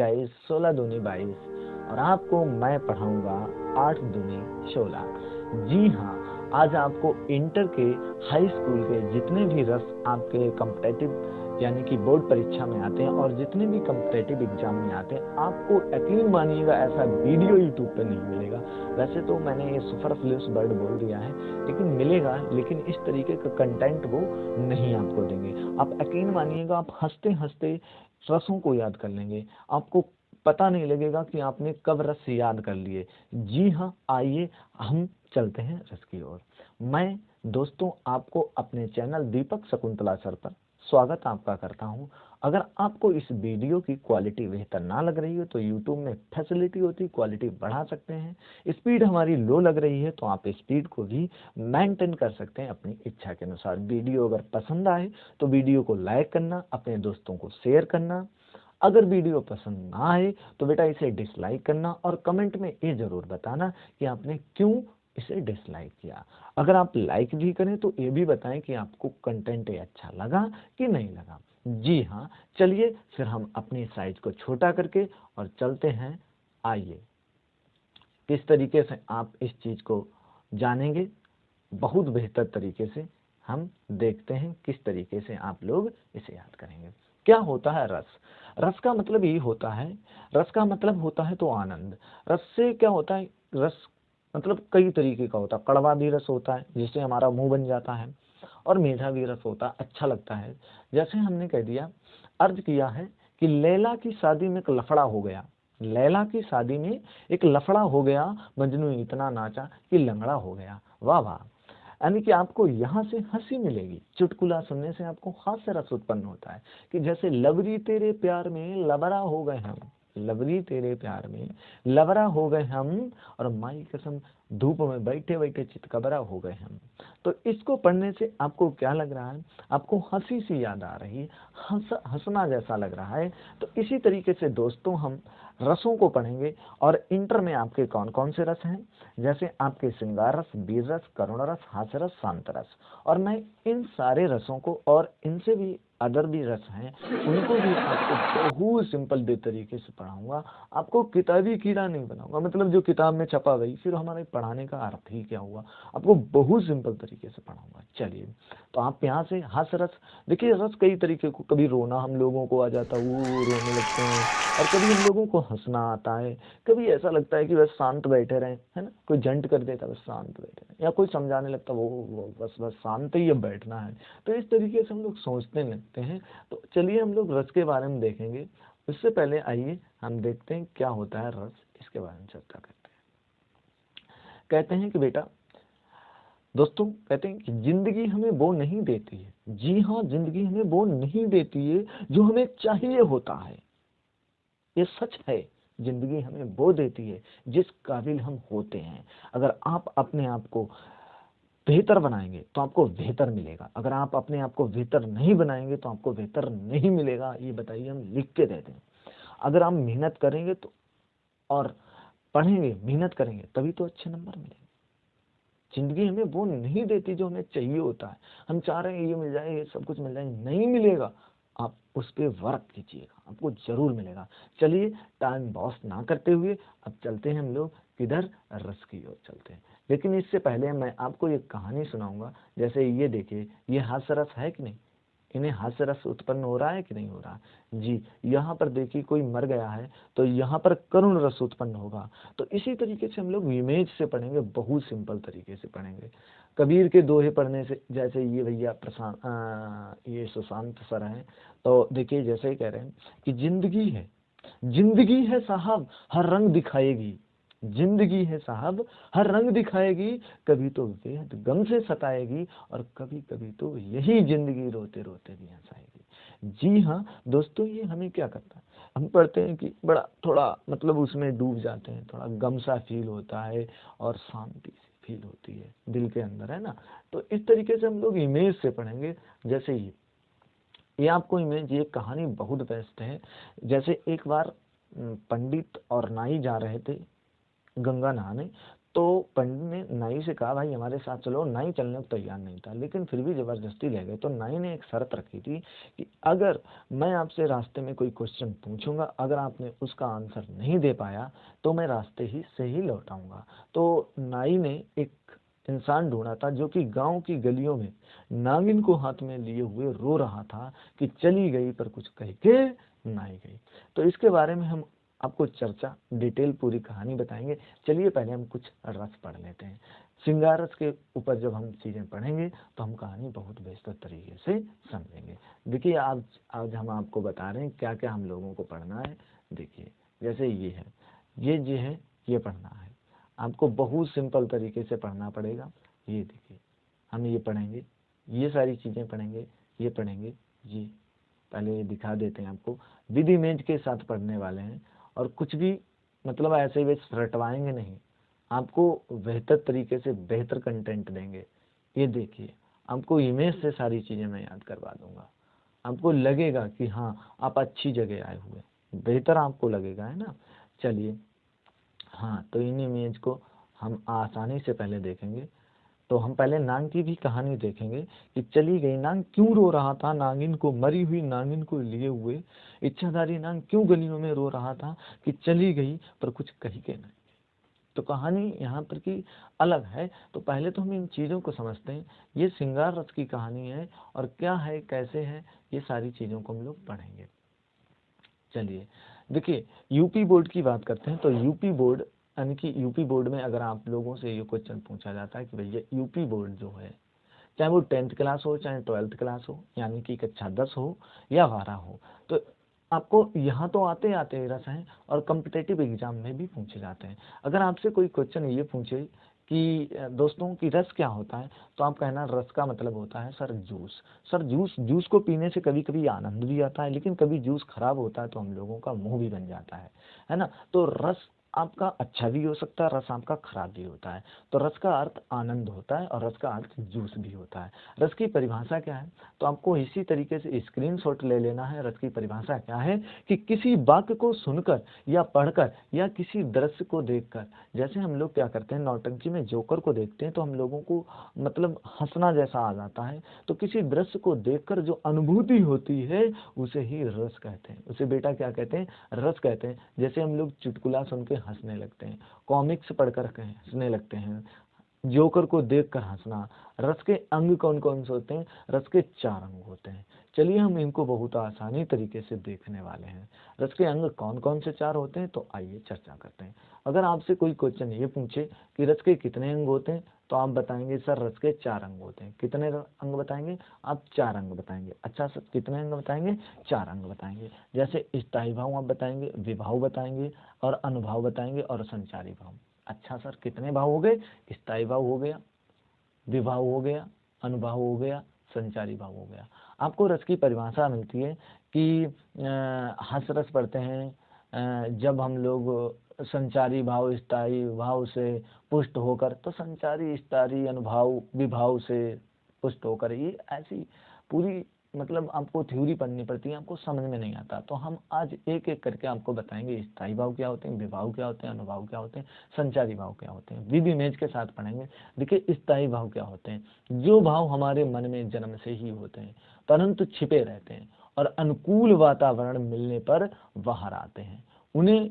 Guys 16 दूनी 22 और आपको मैं पढ़ाऊंगा 8 दूनी 16। जी हाँ, आज आपको इंटर के हाई स्कूल के जितने भी रस आपके कॉम्पिटेटिव यानी कि बोर्ड परीक्षा में आते हैं और जितने भी कॉम्पिटेटिव एग्जाम में आते हैं, आपको यकीन मानिएगा ऐसा वीडियो यूट्यूब पे नहीं मिलेगा। वैसे तो मैंने ये सुपरफ्लुअस वर्ड बोल दिया है, लेकिन मिलेगा, लेकिन इस तरीके का कंटेंट वो नहीं आपको देंगे। आप यकीन मानिएगा, आप हंसते हंसते रसों को याद कर लेंगे, आपको पता नहीं लगेगा कि आपने कब रस याद कर लिए। जी हाँ, आइए हम चलते हैं रस की ओर। मैं दोस्तों आपको अपने चैनल दीपक शकुंतला सर पर स्वागत आपका करता हूं। अगर आपको इस वीडियो की क्वालिटी बेहतर ना लग रही हो तो YouTube में फैसिलिटी होती है, क्वालिटी बढ़ा सकते हैं। स्पीड हमारी लो लग रही है तो आप स्पीड को भी मेंटेन कर सकते हैं अपनी इच्छा के अनुसार। वीडियो अगर पसंद आए तो वीडियो को लाइक करना, अपने दोस्तों को शेयर करना। अगर वीडियो पसंद ना आए तो बेटा इसे डिसलाइक करना और कमेंट में ये जरूर बताना कि आपने क्यों इसे डिसलाइक किया। अगर आप लाइक भी करें तो ये भी बताएं कि आपको कंटेंट अच्छा लगा कि नहीं लगा। जी हाँ, चलिए फिर हम अपनी साइज को छोटा करके और चलते हैं। आइए, किस तरीके से आप इस चीज को जानेंगे, बहुत बेहतर तरीके से हम देखते हैं किस तरीके से आप लोग इसे याद करेंगे। क्या होता है रस? रस का मतलब ये होता है, रस का मतलब होता है तो आनंद। रस से क्या होता है? रस मतलब कई तरीके का होता है। कड़वा भी रस होता है जिससे हमारा मुंह बन जाता है, और मीठा भी रस होता है, अच्छा लगता है। जैसे हमने कह दिया, अर्ज किया है कि लैला की शादी में एक लफड़ा हो गया। लैला की शादी में एक लफड़ा हो गया, मजनू इतना नाचा कि लंगड़ा हो गया। वाह वाह! यानी कि आपको यहाँ से हंसी मिलेगी। चुटकुला सुनने से आपको हास्य रस उत्पन्न होता है कि जैसे लवरी तेरे प्यार में लबरा हो गए हम, लवरी तेरे प्यार में लबरा हो गए हम, और माई कसम धूप में बैठे बैठे चितकबरा हो गए हम। तो इसको पढ़ने से आपको क्या लग रहा है? आपको हंसी सी याद आ रही है, हंसना जैसा लग रहा है। तो इसी तरीके से दोस्तों हम रसों को पढ़ेंगे। और इंटर में आपके कौन कौन से रस हैं? जैसे आपके श्रृंगार रस, वीर रस, करुण रस, हास्य रस, शांत रस। और मैं इन सारे रसों को और इनसे भी अदर भी रस हैं, उनको भी आपको बहुत सिंपल दे तरीके से पढ़ाऊंगा। आपको किताबी कीड़ा नहीं बनाऊंगा, मतलब जो किताब में छपा गई, फिर हमारे पढ़ाने का अर्थ ही क्या हुआ। आपको बहुत सिंपल तरीके से पढ़ाऊंगा। चलिए, तो आप यहाँ से हास्य रस देखिए। रस कई तरीके को, कभी रोना हम लोगों को आ जाता है, वो रोने लगते हैं, और कभी हम लोगों को हंसना आता है। कभी ऐसा लगता है कि बस शांत बैठे रहें, है ना, कोई जंट कर देता बस शांत बैठे रहें, या कोई समझाने लगता वो बस बस शांत ही अब बैठना है। तो इस तरीके से हम लोग सोचने लगते हैं। तो चलिए हम लोग रस के बारे में देखेंगे। उससे पहले आइए हम देखते हैं क्या होता है रस, इसके बारे में चर्चा करते हैं। कहते हैं कि बेटा, दोस्तों कहते हैं कि जिंदगी हमें वो नहीं देती है। जी हाँ, जिंदगी हमें वो नहीं देती है जो हमें चाहिए होता है। ये सच है। जिंदगी हमें वो देती है जिस काबिल हम होते हैं। अगर आप अपने आप को बेहतर बनाएंगे तो आपको बेहतर मिलेगा। अगर आप अपने आप को बेहतर नहीं बनाएंगे तो आपको बेहतर नहीं मिलेगा। ये बताइए, हम लिख के देते हैं। अगर आप मेहनत करेंगे तो, और पढ़ेंगे, मेहनत करेंगे, तभी तो अच्छे नंबर मिलेंगे। जिंदगी हमें वो नहीं देती जो हमें चाहिए होता है। हम चाह रहे हैं ये मिल जाए, ये सब कुछ मिल जाए, नहीं मिलेगा। आप उस पर वर्क कीजिएगा, आपको जरूर मिलेगा। चलिए, टाइम बॉस ना करते हुए अब चलते हैं हम लोग किधर, रस की ओर चलते हैं। लेकिन इससे पहले मैं आपको एक कहानी सुनाऊंगा। जैसे ये देखिए, ये हास्य रस है कि नहीं? इन्हें हास्य रस उत्पन्न हो रहा है कि नहीं हो रहा? जी, यहाँ पर देखिए कोई मर गया है तो यहाँ पर करुण रस उत्पन्न होगा। तो इसी तरीके से हम लोग इमेज से पढ़ेंगे, बहुत सिंपल तरीके से पढ़ेंगे। कबीर के दोहे पढ़ने से, जैसे ये भैया ये सुशांत सर हैं, तो देखिए जैसे ही कह रहे हैं कि जिंदगी है, जिंदगी है साहब हर रंग दिखाएगी, जिंदगी है साहब हर रंग दिखाएगी, कभी तो बेहद गम से सताएगी, और कभी कभी तो यही जिंदगी रोते रोते भी हंसाएगी। जी हाँ दोस्तों, ये हमें क्या करता है, हम पढ़ते हैं कि बड़ा थोड़ा मतलब उसमें डूब जाते हैं, थोड़ा गम सा फील होता है और शांति सी फील होती है दिल के अंदर, है ना। तो इस तरीके से हम लोग इमेज से पढ़ेंगे। जैसे ये आपको इमेज, ये कहानी बहुत बेस्ट है। जैसे एक बार पंडित और नाई जा रहे थे गंगा नहाने, तो पंडित ने नाई से कहा, भाई हमारे साथ चलो। नाई चलने को तैयार नहीं था, लेकिन फिर भी जबरदस्ती ले गए। तो नाई ने एक शर्त रखी थी कि अगर मैं आपसे रास्ते में कोई क्वेश्चन पूछूंगा, अगर आपने उसका आंसर नहीं दे पाया तो मैं रास्ते ही से ही लौट आऊंगा। तो नाई ने एक इंसान ढूंढा था जो कि गांव की गलियों में नागिन को हाथ में लिए हुए रो रहा था कि चली गई पर कुछ कह के नाई गई। तो इसके बारे में हम आपको चर्चा डिटेल पूरी कहानी बताएंगे। चलिए पहले हम कुछ रस पढ़ लेते हैं। श्रृंगार रस के ऊपर जब हम चीजें पढ़ेंगे तो हम कहानी बहुत बेहतर तरीके से समझेंगे। देखिए आज हम आपको बता रहे हैं क्या क्या हम लोगों को पढ़ना है। देखिए जैसे ये है, ये है, ये पढ़ना है। आपको बहुत सिंपल तरीके से पढ़ना पड़ेगा। ये देखिए हम ये पढ़ेंगे, ये सारी चीजें पढ़ेंगे, ये पढ़ेंगे। ये पहले ये दिखा देते हैं आपको, विद इमेज के साथ पढ़ने वाले हैं और कुछ भी मतलब ऐसे वे रटवाएंगे नहीं, आपको बेहतर तरीके से बेहतर कंटेंट देंगे। ये देखिए आपको इमेज से सारी चीजें मैं याद करवा दूंगा। आपको लगेगा कि हाँ आप अच्छी जगह आए हुए, बेहतर आपको लगेगा, है ना। चलिए हाँ, तो इन इमेज को हम आसानी से पहले देखेंगे। तो हम पहले नाग की भी कहानी देखेंगे कि चली गई नाग क्यों रो रहा था, नागिन को, मरी हुई नागिन को लिए हुए इच्छाधारी नाग क्यों गलियों में रो रहा था कि चली गई पर कुछ कही के नहीं। तो कहानी यहाँ पर की अलग है। तो पहले तो हम इन चीजों को समझते हैं। ये श्रृंगार रस की कहानी है और क्या है कैसे है ये सारी चीजों को हम लोग पढ़ेंगे। चलिए देखिए यूपी बोर्ड की बात करते हैं। तो यूपी बोर्ड यानी कि यूपी बोर्ड में अगर आप लोगों से ये क्वेश्चन पूछा जाता है कि भैया यूपी बोर्ड जो है, चाहे वो 10th क्लास हो चाहे 12th क्लास हो, यानी कि कक्षा 10 हो या 12 हो, तो आपको यहाँ तो आते आते रस हैं और कम्पिटेटिव एग्जाम में भी पूछे जाते हैं। अगर आपसे कोई क्वेश्चन ये पूछे कि दोस्तों की रस क्या होता है, तो आप कहना रस का मतलब होता है सर जूस। सर जूस को पीने से कभी कभी आनंद भी आता है, लेकिन कभी जूस खराब होता है तो हम लोगों का मुंह भी बन जाता है ना। तो रस आपका अच्छा भी हो सकता है, रस आपका खराब भी होता है। तो रस का अर्थ आनंद होता है और रस का अर्थ जूस भी होता है। रस की परिभाषा क्या है, तो आपको इसी तरीके से स्क्रीनशॉट ले लेना है। रस की परिभाषा क्या है कि किसी वाक्य को सुनकर या पढ़कर या किसी दृश्य को देखकर, जैसे हम लोग क्या करते हैं नौटंकी में जोकर को देखते हैं तो हम लोगों को मतलब हंसना जैसा आ जाता है, तो किसी दृश्य को देखकर जो अनुभूति होती है उसे ही रस कहते हैं। उसे बेटा क्या कहते हैं, रस कहते हैं। जैसे हम लोग चुटकुला सुन के हंसने लगते हैं, कॉमिक्स पढ़कर हंसने लगते हैं, जोकर को देखकर हंसना। रस के अंग कौन कौन से होते हैं, रस के 4 अंग होते हैं। चलिए हम इनको बहुत आसानी तरीके से देखने वाले हैं। रस के अंग कौन कौन से 4 होते हैं, तो आइए चर्चा करते हैं। अगर आपसे कोई क्वेश्चन ये पूछे कि रस के कितने अंग होते हैं, तो आप बताएंगे सर रस के 4 अंग होते हैं। कितने अंग बताएंगे आप, 4 अंग बताएंगे। अच्छा सर कितने अंग बताएंगे, 4 अंग बताएंगे। जैसे स्थायी भाव आप बताएंगे, विभाव बताएंगे और अनुभाव बताएंगे और संचारी भाव। अच्छा सर कितने भाव हो गए, स्थायी भाव हो गया, विभाव हो गया, अनुभाव हो गया, संचारी भाव हो गया। आपको रस की परिभाषा मिलती है कि हंस रस पढ़ते हैं जब हम लोग संचारी भाव स्थायी भाव से पुष्ट होकर, तो संचारी स्थायी अनुभाव विभाव से पुष्ट होकर, ये ऐसी पूरी मतलब आपको थ्योरी पढ़नी पड़ती है, आपको समझ में नहीं आता। तो हम आज एक एक करके आपको बताएंगे स्थायी भाव क्या होते हैं, विभाव क्या होते हैं, अनुभाव क्या होते हैं, संचारी भाव क्या होते हैं। विद इमेज के साथ पढ़ेंगे। देखिए स्थायी भाव क्या होते हैं, जो भाव हमारे मन में जन्म से ही होते हैं परंतु छिपे रहते हैं और अनुकूल वातावरण मिलने पर बाहर आते हैं, उन्हें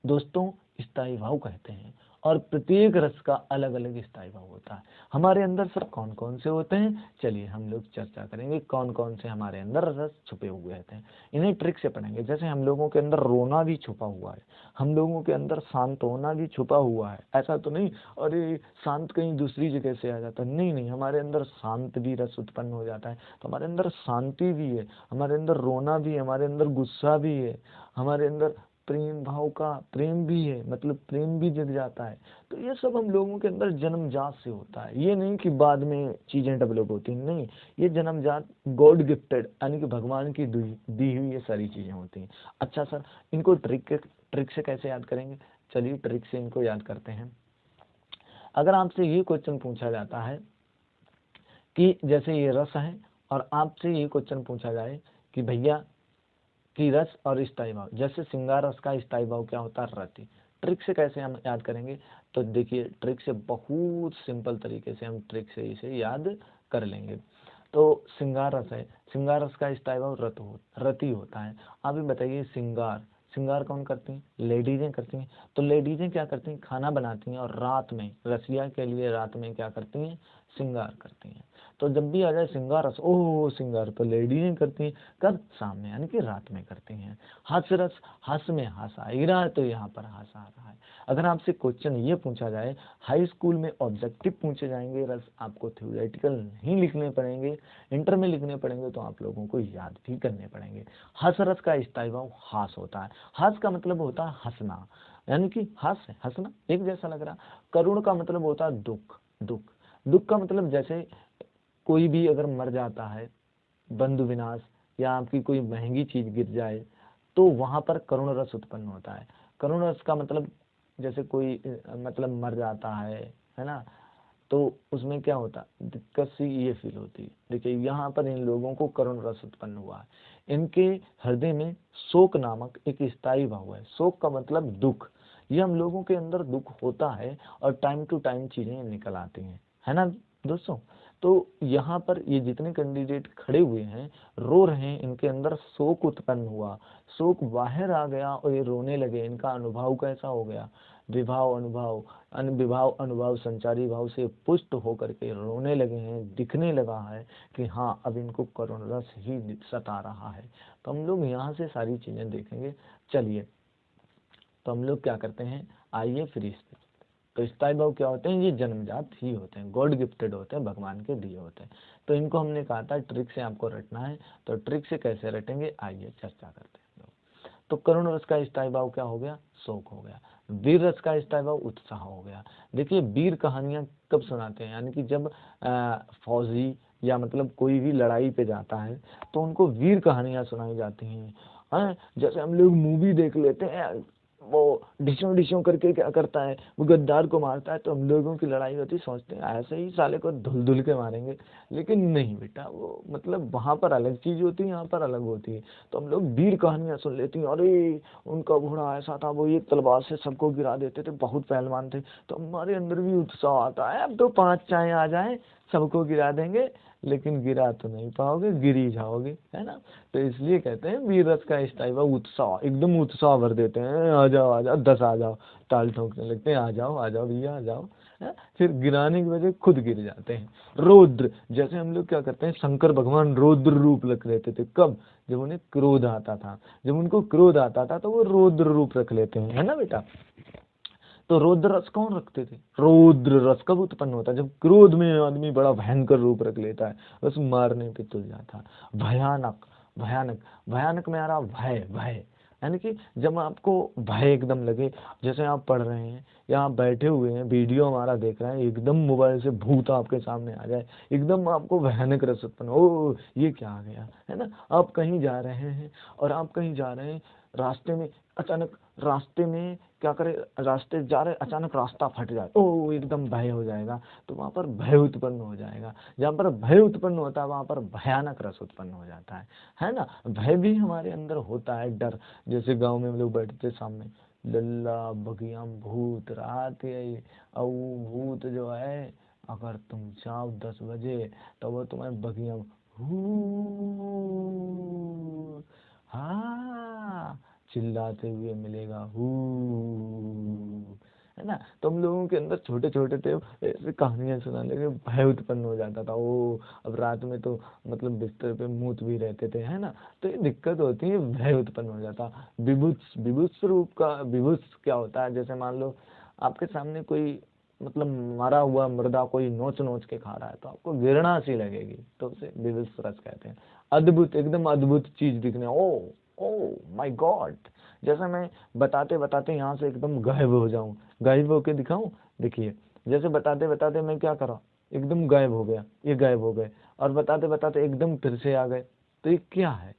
दोस्तों स्थायी भाव कहते हैं। और प्रत्येक रस का अलग अलग स्थायी भाव होता है। हमारे अंदर सर कौन कौन से होते हैं, चलिए हम लोग चर्चा करेंगे कौन कौन से हमारे अंदर रस छुपे हुए रहते हैं। इन्हें ट्रिक से पढ़ेंगे। जैसे हम लोगों के अंदर रोना भी छुपा हुआ है, हम लोगों के अंदर शांत होना भी छुपा हुआ है। ऐसा तो नहीं अरे शांत कहीं दूसरी जगह से आ जाता है, नहीं नहीं, हमारे अंदर शांत भी रस उत्पन्न हो जाता है। तो हमारे अंदर शांति भी है, हमारे अंदर रोना भी है, हमारे अंदर गुस्सा भी है, हमारे अंदर प्रेम भाव का प्रेम भी है, मतलब प्रेम भी जग जाता है। तो ये सब हम लोगों के अंदर जन्मजात से होता है, ये नहीं कि बाद में चीजें डेवलप होती हैं, नहीं, ये जन्मजात गॉड गिफ्टेड यानी कि भगवान की दी हुई ये सारी चीजें होती हैं। अच्छा सर इनको ट्रिक से कैसे याद करेंगे, चलिए ट्रिक से इनको याद करते हैं। अगर आपसे ये क्वेश्चन पूछा जाता है कि जैसे ये रस है और आपसे ये क्वेश्चन पूछा जाए कि भैया कि रस और स्थायी भाव, जैसे श्रृंगार रस का स्थायी भाव क्या होता है, रति। ट्रिक से कैसे हम याद करेंगे? तो देखिए, ट्रिक से बहुत सिंपल तरीके से हम ट्रिक से इसे याद कर लेंगे। तो श्रृंगार रस है, श्रृंगार रस का स्थायी रति होता है। आप ही बताइए, श्रृंगार श्रृंगार कौन करती हैं? लेडीजें करती हैं। तो लेडीजें क्या करती हैं? खाना बनाती हैं, और रात में रसिया के लिए रात में क्या करती हैं? श्रृंगार करती हैं। तो जब भी आ जाए श्रृंगार रस, ओह श्रृंगार तो लेडीजें करती हैं, कब? शाम में, यानी कि रात में करती हैं। हास्य रस, हास्य में हास आ ही रहा है, तो यहाँ पर हास आ रहा है। अगर आपसे क्वेश्चन ये पूछा जाए, हाई स्कूल में ऑब्जेक्टिव पूछे जाएंगे रस, आपको थ्योरेटिकल नहीं लिखने पड़ेंगे, इंटर में लिखने पड़ेंगे, तो आप लोगों को याद भी करने पड़ेंगे। हास रस का स्थायी भाव हास होता है। हास का मतलब होता है हंसना, यानी कि हास्य हंसना एक जैसा लग रहा। करुण का मतलब होता है दुख, दुख दुख का मतलब जैसे कोई भी अगर मर जाता है, बंधु विनाश, या आपकी कोई महंगी चीज गिर जाए, तो वहां पर करुण रस उत्पन्न होता है। करुण रस का मतलब जैसे कोई मतलब मर जाता है ना, तो उसमें क्या होता है? दिक्कत सी ये फील होती है। देखिए यहाँ पर इन लोगों को करुण रस उत्पन्न हुआ है। इनके हृदय में शोक नामक एक स्थायी भाव है। शोक का मतलब दुख। ये हम लोगों के अंदर दुख होता है और टाइम टू टाइम चीजें निकल आती हैं, है ना दोस्तों। तो यहाँ पर ये जितने कैंडिडेट खड़े हुए हैं, रो रहे हैं, इनके अंदर शोक उत्पन्न हुआ, शोक बाहर आ गया और ये रोने लगे। इनका अनुभव कैसा हो गया? विभाव अनुभव, विभाव अनुभव संचारी भाव से पुष्ट होकर के रोने लगे हैं। दिखने लगा है कि हाँ, अब इनको करुण रस ही सता रहा है। तो हम लोग यहाँ से सारी चीजें देखेंगे। चलिए, तो हम लोग क्या करते हैं, आइए फिर इस पे। तो स्थायी भाव क्या होते हैं? ये जन्मजात ही होते हैं, गॉड गिफ्टेड होते हैं, भगवान के दिए होते हैं। तो इनको हमने कहा था ट्रिक से आपको रटना है। तो ट्रिक से कैसे रटेंगे, आइए चर्चा करते हैं। तो करुण रस का स्थायी भाव क्या हो गया? शोक हो गया। वीर रस का स्थायी भाव उत्साह हो गया। देखिए, वीर कहानियां कब सुनाते हैं? यानी कि जब फौजी या मतलब कोई भी लड़ाई पे जाता है, तो उनको वीर कहानियां सुनाई जाती हैं। जैसे हम लोग मूवी देख लेते हैं, वो डिशों डिशों करके क्या करता है, वो गद्दार को मारता है, तो हम लोगों की लड़ाई होती, सोचते हैं ऐसे ही साले को धुल धुल के मारेंगे। लेकिन नहीं बेटा, वो मतलब वहां पर अलग चीज होती है, यहाँ पर अलग होती है। तो हम लोग वीर कहानियां सुन लेती हैं, अरे उनका घोड़ा ऐसा था, वो एक तलवार से सबको गिरा देते थे, बहुत पहलवान थे। तो हमारे अंदर भी उत्साह आता है, अब तो 5 चाय आ जाए, सबको गिरा देंगे। लेकिन गिरा तो नहीं पाओगे, गिर ही जाओगे, है ना। तो इसलिए कहते हैं वीर रस का स्थायी भाव उत्साह, एकदम उत्साह भर देते हैं। आ जाओ 10 आ जाओ, ताल ठोकने लगते हैं, आ जाओ भैया आ जाओ। फिर गिराने की वजह खुद गिर जाते हैं। रौद्र, जैसे हम लोग क्या करते हैं, शंकर भगवान रौद्र रूप रख लेते थे। कब? जब उन्हें क्रोध आता था। जब उनको क्रोध आता था तो वो रौद्र रूप रख लेते हैं, है ना बेटा। तो रौद्र रस कौन रखते थे? रौद्र रस कब उत्पन्न होता है? जब क्रोध में आदमी बड़ा भयंकर रूप रख लेता है, बस मारने पे तुल जाता है। भयानक, भयानक, भयानक में आ रहा भय, भय, यानी कि जब आपको भय एकदम लगे, जैसे आप पढ़ रहे हैं या आप बैठे हुए हैं, वीडियो हमारा देख रहे हैं, एकदम मोबाइल से भूत आपके सामने आ जाए, एकदम आपको भयानक रस उत्पन्न, ओ ये क्या आ गया, है ना। आप कहीं जा रहे हैं, और आप कहीं जा रहे हैं, रास्ते में अचानक, रास्ते में क्या करे, रास्ते जा रहे, अचानक रास्ता फट जाए, ओ एकदम भय हो जाएगा। तो वहां पर भय उत्पन्न हो जाएगा। जहां पर भय उत्पन्न होता है, वहां पर भयानक रस उत्पन्न हो जाता है ना। भय भी हमारे अंदर होता है, डर। जैसे गांव में हम लोग बैठते सामने, लल्ला बगिया भूत, रात है, और भूत जो है, अगर तुम जाओ 10 बजे, तो वो तुम्हें बगिया हाँ चिल्लाते हुए मिलेगा, है ना। तो हम लोगों के अंदर छोटे छोटे थे, ऐसे कहानियां सुनाने लगे, भय उत्पन्न हो जाता था। ओ अब रात में तो मतलब बिस्तर पे मूत भी रहते थे, है ना। तो ये दिक्कत होती है, भय उत्पन्न हो जाता। विभुत्स, विभुत्स रूप का, विभुत्स क्या होता है? जैसे मान लो आपके सामने कोई मतलब मरा हुआ मुर्दा कोई नोच नोच के खा रहा है, तो आपको घृणा सी लगेगी, तो उसे विभुत्स रस कहते हैं। अद्भुत, एकदम अद्भुत चीज दिखने, ओ ओ माय गॉड, जैसे मैं बताते बताते यहाँ से एकदम गायब हो जाऊं, गायब होके दिखाऊं। देखिए, जैसे बताते बताते मैं क्या करा, एकदम गायब हो गया, ये गायब हो गए, और बताते बताते एकदम फिर से आ गए, तो ये क्या है?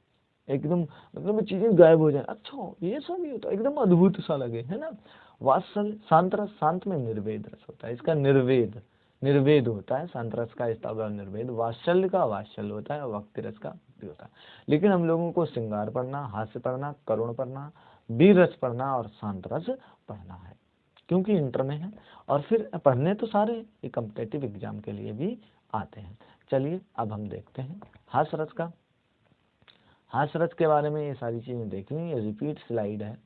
एकदम मतलब चीजें गायब हो जाए, अच्छा ये सब ही होता है, एकदम अद्भुत सा लगे, है ना। वात्सल्य, शांत रस, शांत में निर्वेद रस होता है, इसका निर्वेद, निर्वेद होता है। शांत रस का स्थावर निर्वेद, वात्सल्य का वात्सल्य होता है, और भक्ति रस का भक्ति होता है। लेकिन हम लोगों को श्रृंगार पढ़ना, हास्य पढ़ना, करुण पढ़ना, वीर रस पढ़ना और शांत रस पढ़ना है, क्योंकि इंटर में है। और फिर पढ़ने तो सारे ये कॉम्पिटिटिव एग्जाम के लिए भी आते हैं। चलिए अब हम देखते हैं हास्य रस का। हास्य रस के बारे में ये सारी चीजें देखनी, ये रिपीट स्लाइड है।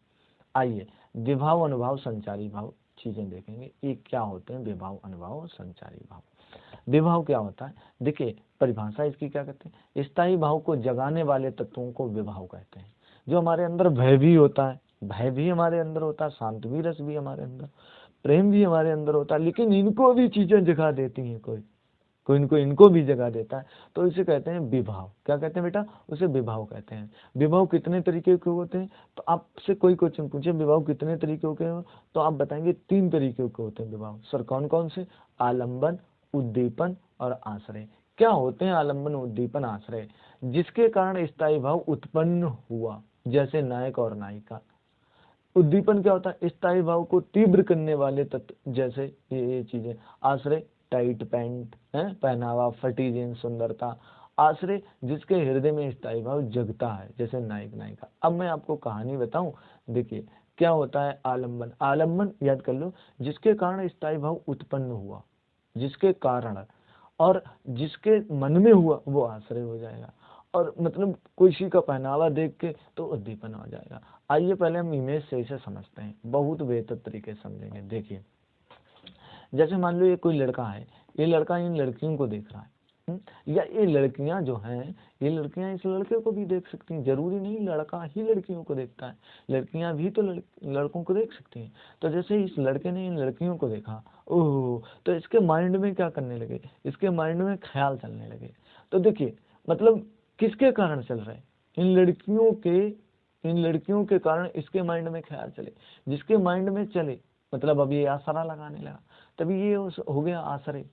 आइए विभाव, अनुभाव, संचारी भाव चीजें देखेंगे। ये क्या होते हैं विभाव, अनुभाव, संचारी भाव। विभाव क्या होता है, देखिए परिभाषा इसकी क्या कहते हैं, स्थायी भाव को जगाने वाले तत्वों को विभाव कहते हैं। जो हमारे अंदर भय भी होता है, भय भी हमारे अंदर होता है, शांत भी रस भी हमारे अंदर, प्रेम भी हमारे अंदर होता है, लेकिन इनको भी चीजें जगा देती हैं, कोई इनको भी जगा देता है, तो इसे कहते हैं विभाव। क्या कहते हैं बेटा, उसे विभाव कहते हैं। विभाव कितने तरीके के होते हैं, तो आपसे कोई क्वेश्चन पूछे विभाव कितने तरीके के हो, तो आप बताएंगे 3 तरीके के होते हैं विभाव। सर कौन कौन से, आलंबन, उद्दीपन और आश्रय। क्या होते हैं आलंबन, उद्दीपन, आश्रय, जिसके कारण स्थायी भाव उत्पन्न हुआ, जैसे नायक और नायिका। उद्दीपन क्या होता है, स्थायी भाव को तीव्र करने वाले तत्व, जैसे ये चीजें। आश्रय, टाइट पैंट है, पहनावा, फटी जींस, सुंदरता। आश्रय, जिसके हृदय में स्थायी भाव जगता है, जैसे नायक नायिका। अब मैं आपको कहानी बताऊं, देखिए क्या होता है आलंबन। आलंबन याद कर लो, जिसके कारण स्थायी भाव उत्पन्न हुआ, जिसके कारण, और जिसके मन में हुआ वो आश्रय हो जाएगा। और मतलब किसी का पहनावा देख के तो उद्दीपन हो जाएगा। आइए पहले हम इमेज से इसे समझते हैं, बहुत बेहतर तरीके से समझेंगे। देखिए जैसे मान लो ये कोई लड़का है, ये लड़का इन लड़कियों को देख रहा है, या ये लड़कियां जो हैं, ये लड़कियां इस लड़के को भी देख सकती हैं। जरूरी नहीं लड़का ही लड़कियों को देखता है, लड़कियां भी तो लड़कों को देख सकती हैं। तो जैसे इस लड़के ने इन लड़कियों को देखा, ओह, तो इसके माइंड में क्या करने लगे, इसके माइंड में ख्याल चलने लगे। तो देखिए मतलब किसके कारण चल रहे हैं, इन लड़कियों के कारण इसके माइंड में ख्याल चले। जिसके माइंड में चले मतलब अब ये आसरा लगाने लगा, तभी ये हो गया आश्रय।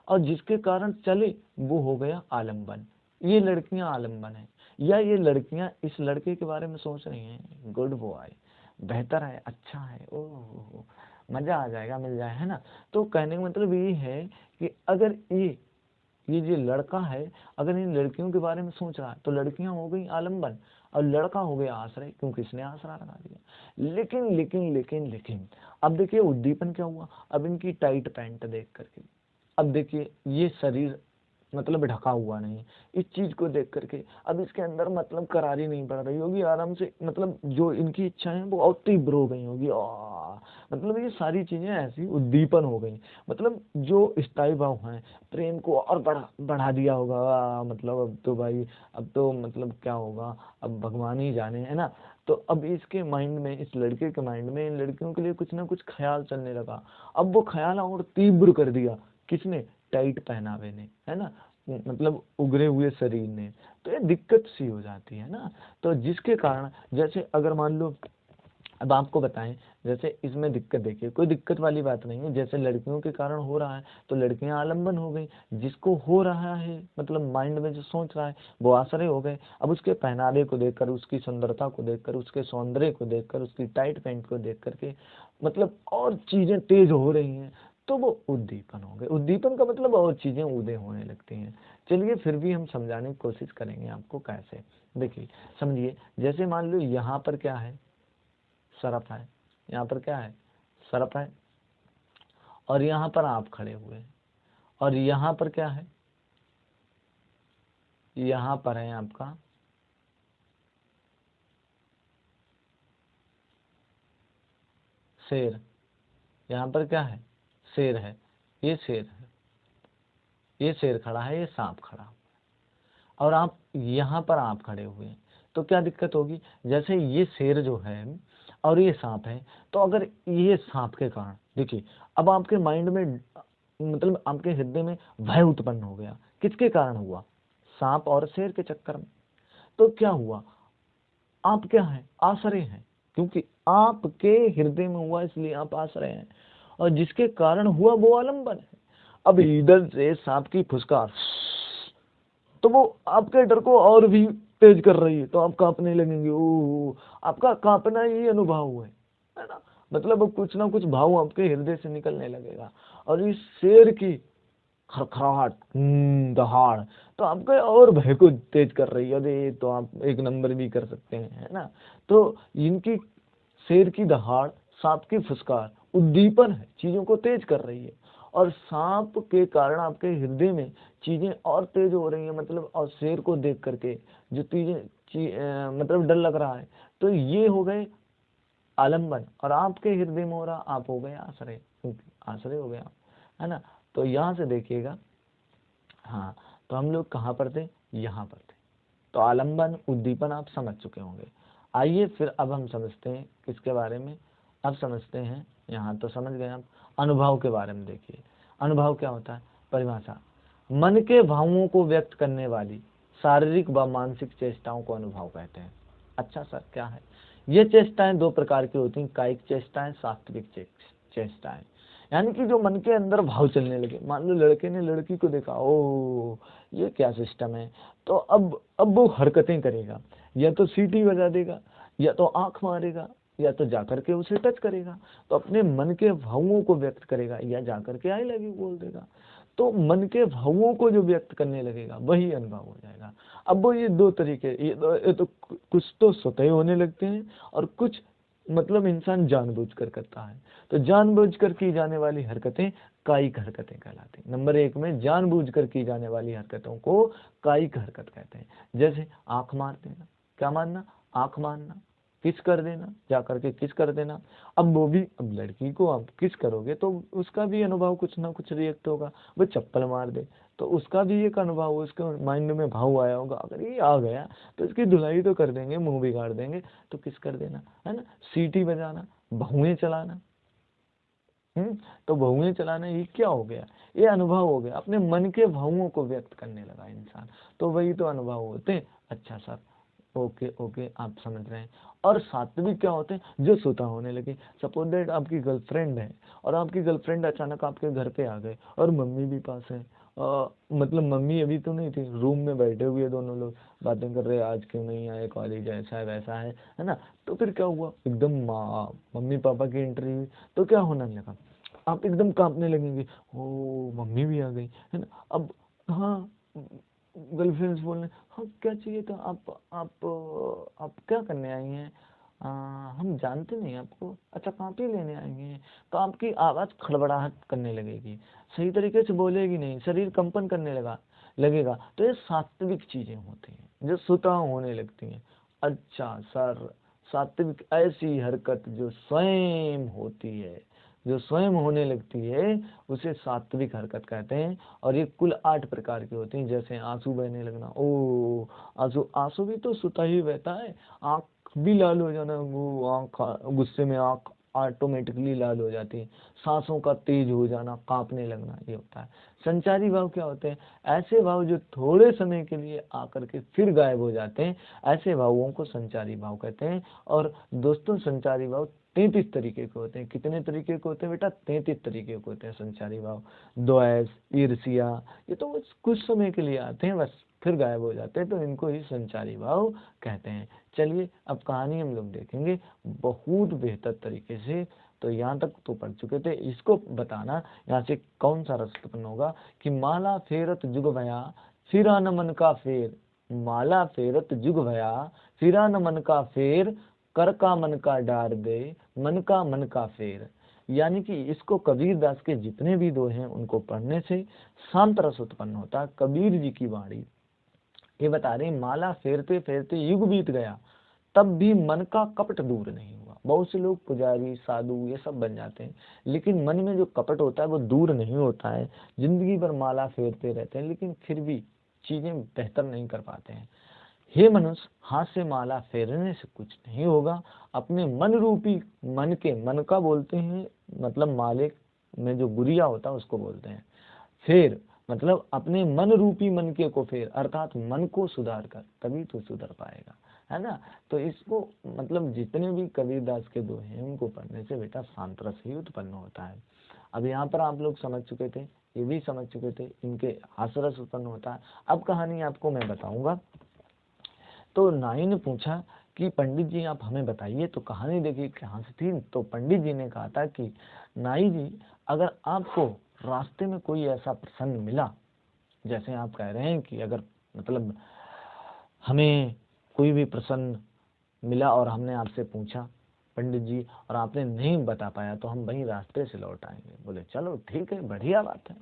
और जिसके कारण चले वो हो गया आलंबन। ये लड़कियां आलंबन है, या ये लड़कियां इस लड़के के बारे में सोच रही हैं, गुड बॉय, बेहतर है, अच्छा है, ओह मजा आ जाएगा, मिल जाए, है ना। तो कहने का मतलब ये है कि अगर ये जो लड़का है अगर इन लड़कियों के बारे में सोच रहा है, तो लड़कियां हो गई आलंबन और लड़का हो गया आश्रय, क्योंकि इसने आसरा लगा दिया। लेकिन अब देखिए उद्दीपन क्या हुआ, अब इनकी टाइट पैंट देख करके, अब देखिए ये शरीर मतलब ढका हुआ नहीं, इस चीज को देख करके अब इसके अंदर मतलब करारी नहीं पड़ रही होगी, आराम से मतलब जो इनकी इच्छाएं वो और तीव्र हो गई होगी। मतलब ये सारी चीजें ऐसी उद्दीपन हो गई, मतलब जो स्थायी भाव हैं प्रेम को और बढ़ा दिया होगा। मतलब अब तो भाई, अब तो मतलब क्या होगा, अब भगवान ही जाने, है ना। तो अब इसके माइंड में, इस लड़के के माइंड में इन लड़कियों के लिए कुछ ना कुछ ख्याल चलने लगा। अब वो ख्याल और तीव्र कर दिया किसने, टाइट पहनावे ने, है ना, मतलब उगरे हुए शरीर ने। तो ये दिक्कत सी हो जाती है ना। तो जिसके कारण जैसे अगर मान लो, अब आपको बताएं, जैसे इसमें दिक्कत देखिए, कोई दिक्कत वाली बात नहीं है। जैसे लड़कियों के कारण हो रहा है तो लड़कियां आलंबन हो गई, जिसको हो रहा है मतलब माइंड में जो सोच रहा है वो आश्रय हो गए। अब उसके पहनावे को देखकर, उसकी सुंदरता को देखकर, उसके सौंदर्य को देखकर, उसकी टाइट पैंट को देख करके मतलब और चीजें तेज हो रही हैं, तो वो उद्दीपन हो गए। उद्दीपन का मतलब और चीजें उदय होने लगती हैं। चलिए फिर भी हम समझाने की कोशिश करेंगे आपको कैसे। देखिए समझिए, जैसे मान लो यहाँ पर क्या है, सरफ है, यहाँ पर क्या है, सरफ है, और यहाँ पर आप खड़े हुए हैं, और यहाँ पर क्या है, यहाँ पर है आपका शेर, यहाँ पर क्या है, शेर है, ये शेर है, ये शेर खड़ा है, ये सांप खड़ा है, और आप यहाँ पर आप खड़े हुए हैं। तो क्या दिक्कत होगी, जैसे ये शेर जो है और ये सांप है, तो अगर ये सांप के कारण देखिए, अब आपके माइंड में मतलब आपके हृदय में भय उत्पन्न हो गया, किसके कारण हुआ, सांप और शेर के चक्कर में। तो क्या हुआ, आप क्या है, आश्रय हैं, क्योंकि आपके हृदय में हुआ इसलिए आप आश्रय हैं, और जिसके कारण हुआ वो आलंबन है। अब इधर से सांप की फुसकार, तो वो आपके डर को और भी तेज कर रही है, तो आप कांपने लगेंगे। ओह, आपका कांपना ही अनुभव है ना। मतलब अब कुछ ना कुछ भाव आपके हृदय से निकलने लगेगा, और इस शेर की खड़खड़ाहट, दहाड़, तो आपका और भय को तेज कर रही है। अरे तो आप एक नंबर भी कर सकते हैं, है ना। तो इनकी शेर की दहाड़, सांप की फुसकार उद्दीपन है, चीजों को तेज कर रही है। और सांप के कारण आपके हृदय में चीजें और तेज हो रही हैं, मतलब और शेर को देख करके जो मतलब डर लग रहा है, तो ये हो गए आलम्बन। और आपके हृदय में हो रहा, आप हो गए आश्रय, आश्रय हो गया, है ना। तो यहाँ से देखिएगा, हाँ, तो हम लोग कहाँ पर थे, यहाँ पर थे। तो आलम्बन उद्दीपन आप समझ चुके होंगे। आइए फिर अब हम समझते हैं किसके बारे में, अब समझते हैं, यहाँ तो समझ गए आप, अनुभव के बारे में। देखिए अनुभव क्या होता है, परिभाषा, मन के भावों को व्यक्त करने वाली शारीरिक व मानसिक चेष्टाओं को अनुभव कहते हैं। अच्छा सर क्या है, ये चेष्टाएं दो प्रकार की होती हैं, कायिक चेष्टाएं, सात्विक चेष्टाएं। यानी कि जो मन के अंदर भाव चलने लगे, मान लो लड़के ने लड़की को देखा, ओ ये क्या सिस्टम है, तो अब वो हरकतें करेगा, या तो सीटी बजा देगा, या तो आंख मारेगा, या तो जाकर के उसे टच करेगा, तो अपने मन के भावों को व्यक्त करेगा, या जाकर के आई लव यू बोल देगा। तो मन के भावों को जो व्यक्त करने लगेगा वही अनुभव हो जाएगा। अब वो ये दो तरीके, ये तो कुछ तो स्वतः होने लगते हैं, और कुछ मतलब इंसान जानबूझकर करता है। तो जानबूझकर की जाने वाली हरकतें कायिक हरकतें कहलाती हैं। नंबर 1 में जानबूझकर की जाने वाली हरकतों को कायिक हरकत कहते हैं। जैसे आंख मार देना, क्या मारना, आंख मारना, किस कर देना, जा करके किस कर देना। अब वो भी, अब लड़की को आप किस करोगे तो उसका भी अनुभव कुछ ना कुछ रिएक्ट होगा। वो चप्पल मार दे तो उसका भी एक अनुभव, उसके माइंड में भाव आया होगा, अगर ये आ गया तो इसकी धुलाई तो कर देंगे, मुंह बिगाड़ देंगे, तो किस कर देना, है ना। सीटी बजाना, भौएं चलाना, तो भौएं चलाना, ये क्या हो गया, ये अनुभव हो गया, अपने मन के भावों को व्यक्त करने लगा इंसान, तो वही तो अनुभव होते हैं। अच्छा सर, ओके ओके, आप समझ रहे हैं। और सात्विक क्या होते हैं, जो स्वतः होने लगे। सपोज दैट आपकी गर्लफ्रेंड है, और आपकी गर्लफ्रेंड अचानक आपके घर पे आ गए, और मम्मी भी पास है, मतलब मम्मी अभी तो नहीं थी, रूम में बैठे हुए दोनों लोग बातें कर रहे हैं, आज क्यों नहीं आए कॉलेज, ऐसा है वैसा है ना। तो फिर क्या हुआ, एकदम मम्मी पापा की एंट्री हुई, तो क्या होने लगा, आप एकदम कांपने लगेंगे, ओ मम्मी भी आ गई, है ना। अब हाँ, गर्लफ्रेंड्स बोल रहे, हाँ क्या चाहिए था, आप क्या करने आई हैं, हम जानते नहीं आपको, अच्छा कॉपी लेने आई हैं। तो आपकी आवाज़ खड़बड़ाहट करने लगेगी, सही तरीके से बोलेगी नहीं, शरीर कंपन करने लगेगा। तो ये सात्विक चीजें होती हैं जो स्वतः होने लगती हैं। अच्छा सर, सात्विक ऐसी हरकत जो स्वयं होती है, जो स्वयं होने लगती है, उसे सात्विक हरकत कहते हैं। और ये कुल 8 प्रकार की होती हैं। जैसे आंसू बहने लगना, ओ आंसू, आंसू भी तो स्वतः ही बहता है। आंख भी लाल हो जाना, वो आंख गुस्से में आंख ऑटोमेटिकली लाल हो जाती है। सांसों का तेज हो जाना, कांपने लगना, ये होता है। संचारी भाव क्या होते हैं, ऐसे भाव जो थोड़े समय के लिए आकर के फिर गायब हो जाते हैं, ऐसे भावों को संचारी भाव कहते हैं। और दोस्तों संचारी भाव 33 तरीके के होते हैं। कितने तरीके के होते हैं बेटा, 33 तरीके के होते हैं संचारी भाव। द्वेष, ईर्ष्या, ये तो कुछ समय के लिए आते हैं, बस फिर गायब हो जाते हैं, तो इनको ही संचारी भाव कहते हैं। चलिए अब कहानी हम लोग देखेंगे बहुत बेहतर तरीके से। तो यहाँ तक तो पढ़ चुके थे, इसको बताना यहाँ से कौन सा रस उत्पन्न होगा कि माला फेरत जुग भया फिरा न मन का फेर, माला फेरत जुग भया फिरा न मन का फेर, कर का मन का डार दे, मन का फेर। यानी कि इसको कबीर दास के जितने भी दोहे हैं उनको पढ़ने से शांत रस उत्पन्न होता है। कबीर जी की वाणी ये बता रहे, माला फेरते फेरते युग बीत गया, तब भी मन का कपट दूर नहीं हुआ। बहुत से लोग पुजारी, साधु ये सब बन जाते हैं, लेकिन मन में जो कपट होता है वो दूर नहीं होता है। जिंदगी भर माला फेरते रहते हैं, लेकिन फिर भी चीजें बेहतर नहीं कर पाते हैं। हे मनुष्य, हाथ से माला फेरने से कुछ नहीं होगा। अपने मन रूपी, मन का बोलते हैं, मतलब माले में जो गुरिया होता है उसको बोलते हैं। फेर मतलब अपने मन रूपी मन के को फेर, अर्थात मन को सुधार कर, तभी तो सुधर पाएगा, है ना। तो इसको मतलब जितने भी कबीरदास के दोहे हैं उनको पढ़ने से बेटा शांत रस ही उत्पन्न होता है। अब यहाँ पर आप लोग समझ चुके थे, ये भी समझ चुके थे, इनके हास्यरस उत्पन्न होता है। अब कहानी आपको मैं बताऊंगा। तो नाई ने पूछा कि पंडित जी आप हमें बताइए, तो कहानी देखिए कहाँ से थी। तो पंडित जी ने कहा था कि नाई जी, अगर आपको रास्ते में कोई ऐसा प्रसंग मिला, जैसे आप कह रहे हैं कि अगर मतलब हमें कोई भी प्रसंग मिला और हमने आपसे पूछा पंडित जी, और आपने नहीं बता पाया तो हम वहीं रास्ते से लौट आएंगे। बोले चलो ठीक है, बढ़िया बात है।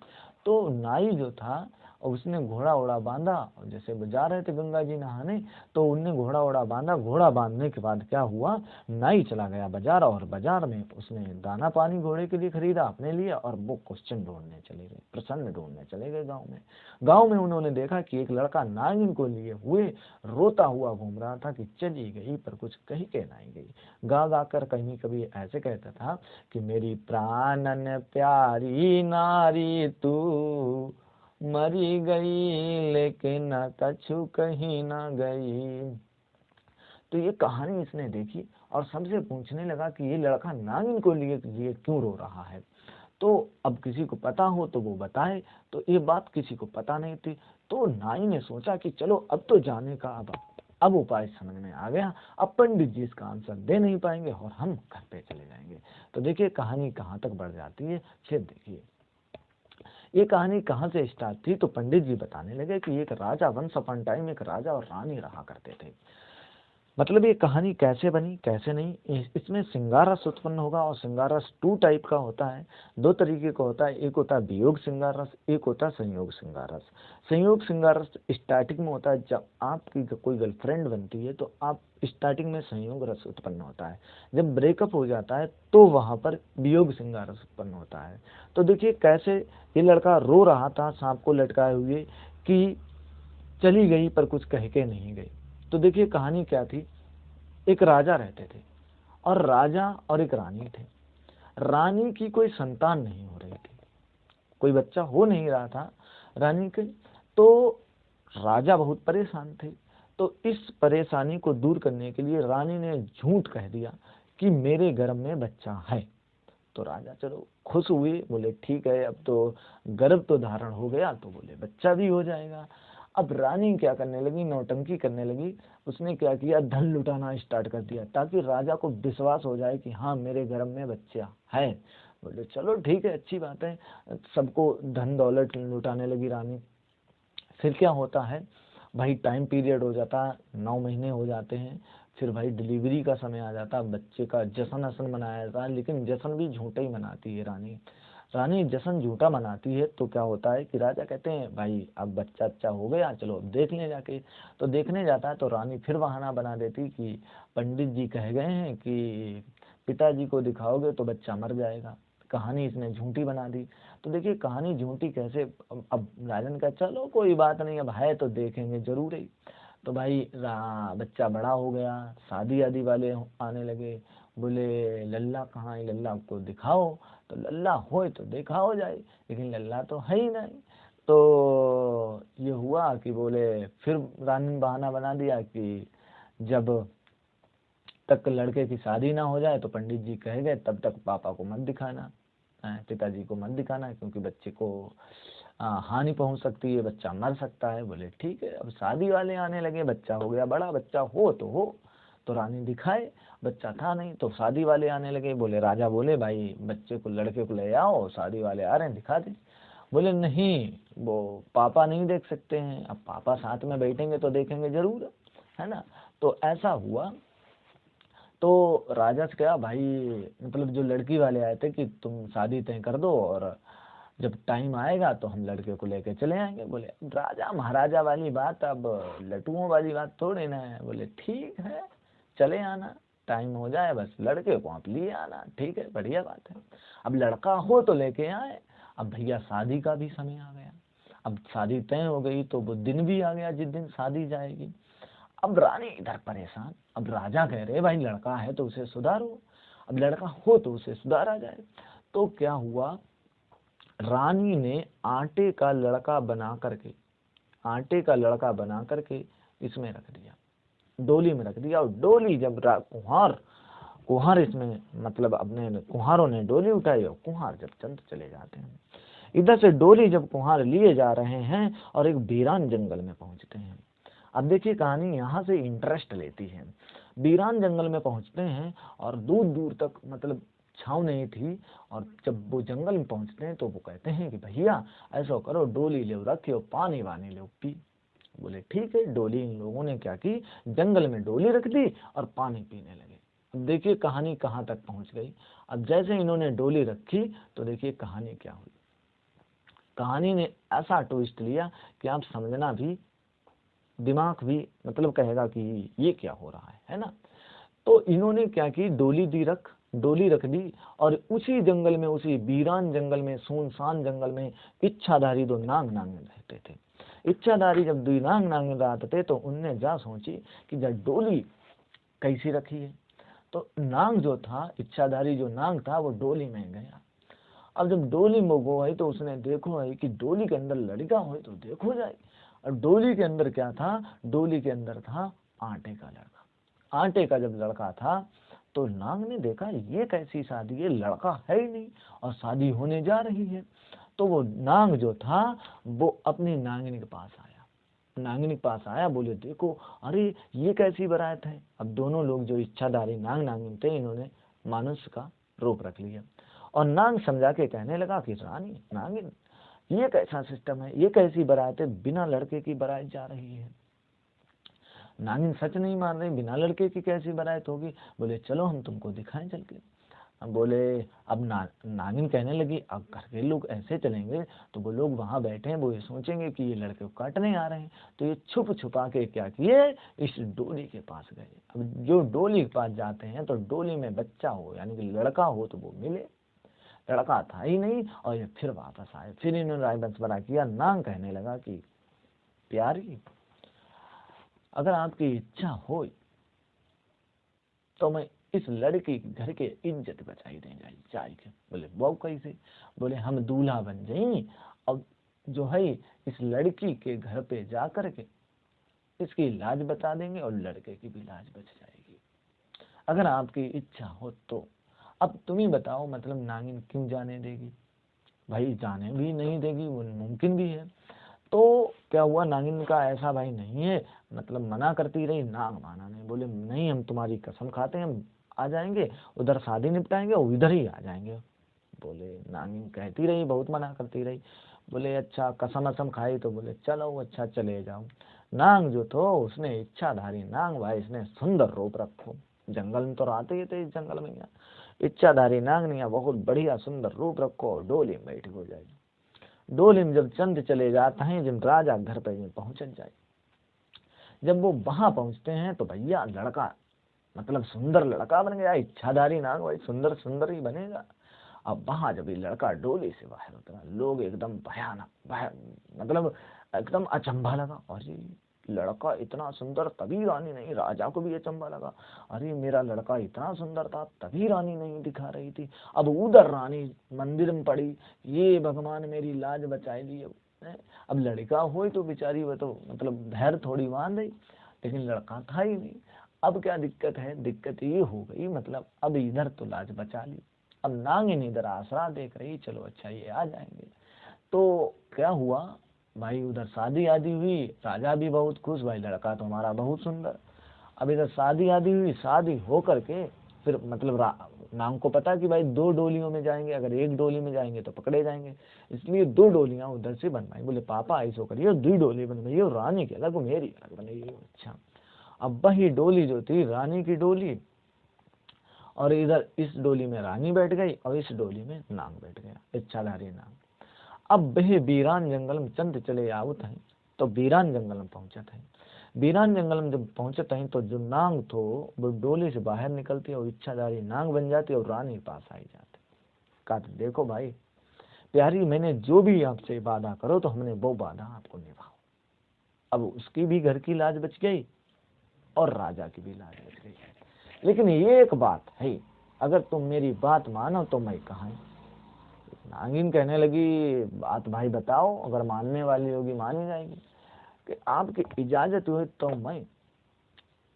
तो नाई जो था उसने घोड़ा ओड़ा बांधा, और जैसे वो जा रहे थे गंगा जी नहाने, तो उनने घोड़ा ओड़ा बांधा। घोड़ा बांधने के बाद क्या हुआ, नाई चला गया बाजार, और बाजार में उसने दाना पानी घोड़े के लिए खरीदा अपने लिए, और वो क्वेश्चन ढूंढने चले गए, प्रसन्न ढूंढने चले गए गाँव में। गाँव में उन्होंने देखा कि एक लड़का नागिन को लिए हुए रोता हुआ घूम रहा था कि चली गई पर कुछ कही के नहीं गई। गा गा कर कहीं कभी ऐसे कहता था कि मेरी प्राणन प्यारी नारी तू मरी गई, लेकिन कछु कहीं ना गई। तो ये कहानी इसने देखी और सबसे पूछने लगा कि ये लड़का नागिन को लिए क्यों रो रहा है। तो अब किसी को पता हो तो वो बताए, तो ये बात किसी को पता नहीं थी। तो नाई ने सोचा कि चलो अब तो जाने का अब उपाय समझ में आ गया। अब पंडित जी इसका आंसर दे नहीं पाएंगे और हम घर पे चले जाएंगे। तो देखिए कहानी कहाँ तक बढ़ जाती है, फिर देखिए ये कहानी कहाँ से स्टार्ट थी। तो पंडित जी बताने लगे कि एक राजा, वंस अपॉन टाइम एक राजा और रानी रहा करते थे। मतलब ये कहानी कैसे बनी कैसे नहीं, इसमें श्रृंगार रस उत्पन्न होगा, और श्रृंगार रस 2 टाइप का होता है, 2 तरीके का होता है। एक होता है वियोग श्रृंगार रस, एक होता है संयोग श्रृंगार रस। संयोग श्रृंगार रस स्टार्टिंग में होता है, जब आपकी कोई गर्लफ्रेंड बनती है तो आप स्टार्टिंग में संयोग रस उत्पन्न होता है। जब ब्रेकअप हो जाता है तो वहां पर वियोग श्रृंगार रस उत्पन्न होता है। तो देखिए कैसे ये लड़का रो रहा था सांप को लटकाए हुए कि चली गई पर कुछ कह के नहीं गई। तो देखिए कहानी क्या थी, एक राजा रहते थे, और राजा और एक रानी थे। रानी की कोई संतान नहीं हो रही थी, कोई बच्चा हो नहीं रहा था रानी के। तो राजा बहुत परेशान थे। तो इस परेशानी को दूर करने के लिए रानी ने झूठ कह दिया कि मेरे गर्भ में बच्चा है। तो राजा चलो खुश हुए, बोले ठीक है अब तो गर्भ तो धारण हो गया, तो बोले बच्चा भी हो जाएगा। अब रानी क्या करने लगी, नौटंकी करने लगी। उसने क्या किया, धन लुटाना स्टार्ट कर दिया ताकि राजा को विश्वास हो जाए कि हाँ मेरे गर्भ में बच्चा है। बोले चलो ठीक है, अच्छी बात है। सबको धन दौलत लुटाने लगी रानी। फिर क्या होता है भाई, टाइम पीरियड हो जाता, 9 महीने हो जाते हैं। फिर भाई डिलीवरी का समय आ जाता, बच्चे का जश्न असन मनाया जाता है। लेकिन जश्न भी झूठा ही मनाती है रानी। रानी जश्न झूठा मनाती है तो क्या होता है कि राजा कहते हैं भाई अब बच्चा अच्छा हो गया, चलो देख ले जाके। तो देखने जाता है तो रानी फिर बहाना बना देती कि पंडित जी कह गए हैं कि पिताजी को दिखाओगे तो बच्चा मर जाएगा। कहानी इसने झूठी बना दी। तो देखिए कहानी झूठी कैसे, अब राजन का चलो कोई बात नहीं, अब है तो देखेंगे जरूर ही। तो भाई बच्चा बड़ा हो गया, शादी आदि वाले आने लगे। बोले लल्ला कहाँ है, लल्ला को दिखाओ। तो लल्ला हो तो देखा हो जाए, लेकिन लल्ला तो है ही नहीं। तो ये हुआ कि बोले फिर रानी ने बहाना बना दिया कि जब तक लड़के की शादी ना हो जाए तो पंडित जी कह गए तब तक पापा को मत दिखाना, पिताजी को मत दिखाना, क्योंकि बच्चे को हानि पहुंच सकती है, बच्चा मर सकता है। बोले ठीक है। अब शादी वाले आने लगे, बच्चा हो गया बड़ा, बच्चा हो तो हो। तो रानी दिखाए, बच्चा था नहीं। तो शादी वाले आने लगे, बोले राजा बोले भाई बच्चे को लड़के को ले आओ, शादी वाले आ रहे हैं दिखा दे। बोले नहीं, वो पापा नहीं देख सकते हैं। अब पापा साथ में बैठेंगे तो देखेंगे जरूर, है ना। तो ऐसा हुआ। तो राजा से कहा भाई, मतलब जो लड़की वाले आए थे कि तुम शादी तय कर दो और जब टाइम आएगा तो हम लड़के को लेके चले आएंगे। बोले राजा महाराजा वाली बात, अब लटुओं वाली बात थोड़ी ना है। बोले ठीक है चले आना, टाइम हो जाए बस लड़के को आप लिए आना, ठीक है बढ़िया बात है। अब लड़का हो तो लेके आए। अब भैया शादी का भी समय आ गया, अब शादी तय हो गई तो वो दिन भी आ गया जिस दिन शादी जाएगी। अब रानी इधर परेशान। अब राजा कह रहे भाई लड़का है तो उसे सुधारो, अब लड़का हो तो उसे सुधारा जाए। तो क्या हुआ, रानी ने आटे का लड़का बना करके इसमें रख दिया, डोली में रख दिया। और डोली जब कुहार इसमें मतलब अपने कुहारों ने डोली उठाई, और कुहार जब चंद चले जाते हैं। इधर से डोली जब कुहार लिए जा रहे हैं और एक वीरान जंगल में पहुंचते हैं। अब देखिए कहानी यहाँ से इंटरेस्ट लेती है। वीरान जंगल में पहुंचते हैं और दूर दूर तक मतलब छाँव नहीं थी। और जब वो जंगल में पहुंचते हैं तो वो कहते हैं कि भैया ऐसा करो, डोली ले रखियो, पानी वानी ले पी। बोले ठीक है। डोली इन लोगों ने क्या की, जंगल में डोली रख दी और पानी पीने लगे। देखिए कहानी कहाँ तक पहुंच गई। अब जैसे इन्होंने डोली रखी तो देखिए कहानी क्या हुई। कहानी ने ऐसा ट्विस्ट लिया कि आप समझना भी, दिमाग भी मतलब कहेगा कि ये क्या हो रहा है ना। तो इन्होंने क्या की, डोली रख दी और उसी जंगल में, उसी वीरान जंगल में, सुनसान जंगल में इच्छाधारी दो नाग नागिन रहते थे। इच्छाधारी जब दो नाग नागिन रहते थे तो उनने जा सोची कि जब डोली कैसी रखी है। तो नाग जो था, इच्छाधारी जो नाग था, वो डोली में गया। अब जब डोली में वो है तो उसने देखो है कि डोली के अंदर लड़का हो तो देखो जाए। और डोली के अंदर क्या था, डोली के अंदर था आटे का लड़का। आटे का जब लड़का था तो नाग ने देखा ये कैसी शादी है, लड़का है ही नहीं और शादी होने जा रही है। तो वो नाग जो था वो अपनी नागिनी के पास आया। नागिनी के पास आया, बोले देखो अरे ये कैसी बारात है। अब दोनों लोग जो इच्छाधारी नाग नागिन थे, इन्होंने मानुष का रूप रख लिया और नाग समझा के कहने लगा कि रानी नागिन, ये कैसा सिस्टम है, ये कैसी बारात है, बिना लड़के की बारात जा रही है। नागिन सच नहीं मान रही, बिना लड़के की कैसी बारात होगी। बोले चलो हम तुमको दिखाएं चल के। हम बोले अब नागिन कहने लगी अब घर के लोग ऐसे चलेंगे तो वो लोग वहां बैठे हैं, वो ये सोचेंगे कि ये लड़के को काटने आ रहे हैं। तो ये छुप छुपा के क्या किए, इस डोली के पास गए। अब जो डोली के पास जाते हैं तो डोली में बच्चा हो यानी कि लड़का हो तो वो मिले, लड़का था ही नहीं। और ये फिर वापस आए, फिर इन्होंने राय मशवरा किया। नाग कहने लगा कि प्यारी, अगर आपकी इच्छा हो तो मैं इस लड़की के घर के इज्जत बचाई दे जाएगी। बोले वो कैसे। बोले हम दूल्हा बन जाएंगे, अब जो है इस लड़की के घर पे जा कर के इसकी लाज बता देंगे और लड़के की भी लाज बच जाएगी, अगर आपकी इच्छा हो तो। अब तुम ही बताओ, मतलब नागिन क्यों जाने देगी। भाई जाने भी नहीं देगी, वो मुमकिन भी है। तो क्या हुआ, नागिन का ऐसा भाई नहीं है, मतलब मना करती रही, नाग माना नहीं। बोले नहीं हम तुम्हारी कसम खाते हैं, हम आ जाएंगे, उधर शादी निपटाएंगे और इधर ही आ जाएंगे। बोले नागिन कहती रही, बहुत मना करती रही। बोले अच्छा कसम असम खाई तो बोले चलो अच्छा चले जाओ। नाग जो थो उसने इच्छाधारी नाग भाई, इसने सुंदर रूप रखो। जंगल में तो रहते ही थे, इस जंगल में यहाँ इच्छाधारी नाग ने बहुत बढ़िया सुंदर रूप रखो, डोली में बैठी हो जाएगी। डोली में जब चंद चले जाते हैं, जब राजा घर पे पहुंच जाए, जब वो वहां पहुंचते हैं तो भैया लड़का मतलब सुंदर लड़का बन गया। इच्छाधारी नाग भाई सुंदर सुंदर ही बनेगा। अब वहां जब ये लड़का डोली से बाहर उतरा, लोग एकदम भयानक मतलब एकदम अचंभा लगा, और ये लड़का इतना सुंदर, तभी रानी नहीं, राजा को भी अचंभा लगा। अरे मेरा लड़का इतना सुंदर था तभी रानी नहीं दिखा रही थी। अब उधर रानी मंदिर में पड़ी, ये भगवान मेरी लाज बचाई दी। अब लड़का हो तो बेचारी वो तो मतलब धैर्य थोड़ी मान रही, लेकिन लड़का था ही नहीं। अब क्या दिक्कत है, दिक्कत ये हो गई मतलब अब इधर तो लाज बचा ली, अब नागिन इधर आसरा देख रही, चलो अच्छा ये आ जाएंगे। तो क्या हुआ भाई, उधर शादी आदि हुई, राजा भी बहुत खुश, भाई लड़का तो हमारा बहुत सुंदर। अब इधर शादी आदि हुई, शादी हो करके फिर मतलब नाम को पता कि भाई दो डोलियों में जाएंगे, अगर एक डोली में जाएंगे तो पकड़े जाएंगे, इसलिए दो डोलियां उधर से बनवाई। बोले पापा ऐसो करिए, दो डोली बनवाइए, रानी की अलग मेरी अलग बनाइए। अच्छा अब वही डोली जो थी रानी की डोली, और इधर इस डोली में रानी बैठ गई और इस डोली में नाग बैठ गया, इच्छाधारी नाग। अब वह वीरान जंगल में चंद चले आवत हैं, तो वीरान जंगल में पहुंचत हैं। वीरान जंगल में जब पहुंचते हैं तो जो नाग थो वो डोली से बाहर निकलती है और इच्छाधारी नाग बन जाती है और रानी के पास आई जाती। कहा देखो भाई प्यारी, मैंने जो भी आपसे वादा करो तो हमने वो वादा आपको निभाओ। अब उसकी भी घर की लाज बच गई और राजा की भी लाज बच गई, लेकिन ये एक बात है, अगर तुम मेरी बात मानो तो मैं कहा। नागिन कहने लगी बात भाई बताओ, अगर मानने वाली होगी मानी जाएगी, कि आपकी इजाजत हुई तो मैं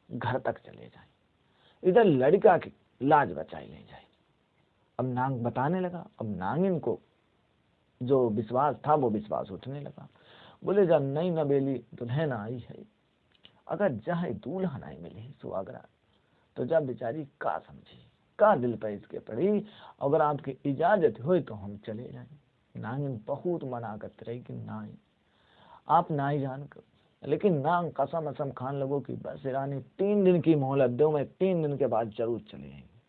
घर तक चले जाए, इधर लड़का की लाज बचाई ले जाए। अब नाग बताने लगा। अब नागिन को जो विश्वास था वो विश्वास उठने लगा। बोले जब नई नबेली दुल्हन आई है, अगर चाहे दूल्हा नहीं मिले सुहागरा, तो जब बेचारी का समझी, का दिल पे इसके पड़ी, अगर आपकी इजाजत हुई तो हम चले जाएं। नागिन बहुत मना करते रही कि नहीं, आप ना ही जान कर लेकिन नांग कसम असम खान लगो कि बस रानी 3 दिन की मोहलत दो, मैं 3 दिन के बाद जरूर चले आएंगे,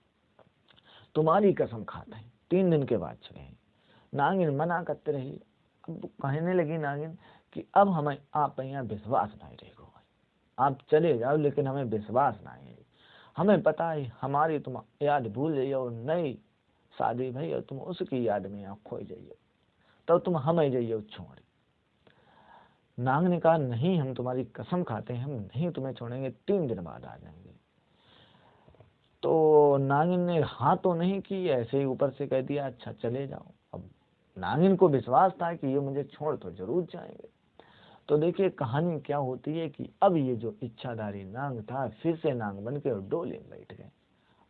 तुम्हारी कसम खाते हैं 3 दिन के बाद चले आएंगे। नागिन मना करते रही। अब कहने लगी नागिन कि अब हमें आप पे यहाँ विश्वास नहीं रहेगा, आप चले जाओ लेकिन हमें विश्वास नहीं है, हमें पता है हमारी तुम याद भूल जाइए और नई शादी भाई और तुम उसकी याद में यहाँ खो जाइए, तो तुम हमें जाइए छोड़। नाग ने कहा नहीं, हम तुम्हारी कसम खाते हैं, हम नहीं तुम्हें छोड़ेंगे, 3 दिन बाद आ जाएंगे। तो नागिन ने हाँ तो नहीं की, ऐसे ही ऊपर से कह दिया अच्छा चले जाओ। अब नागिन को विश्वास था कि ये मुझे छोड़ तो जरूर जाएंगे। तो देखिए कहानी क्या होती है कि अब ये जो इच्छाधारी नाग था फिर से नाग बन के डोले में बैठ गए।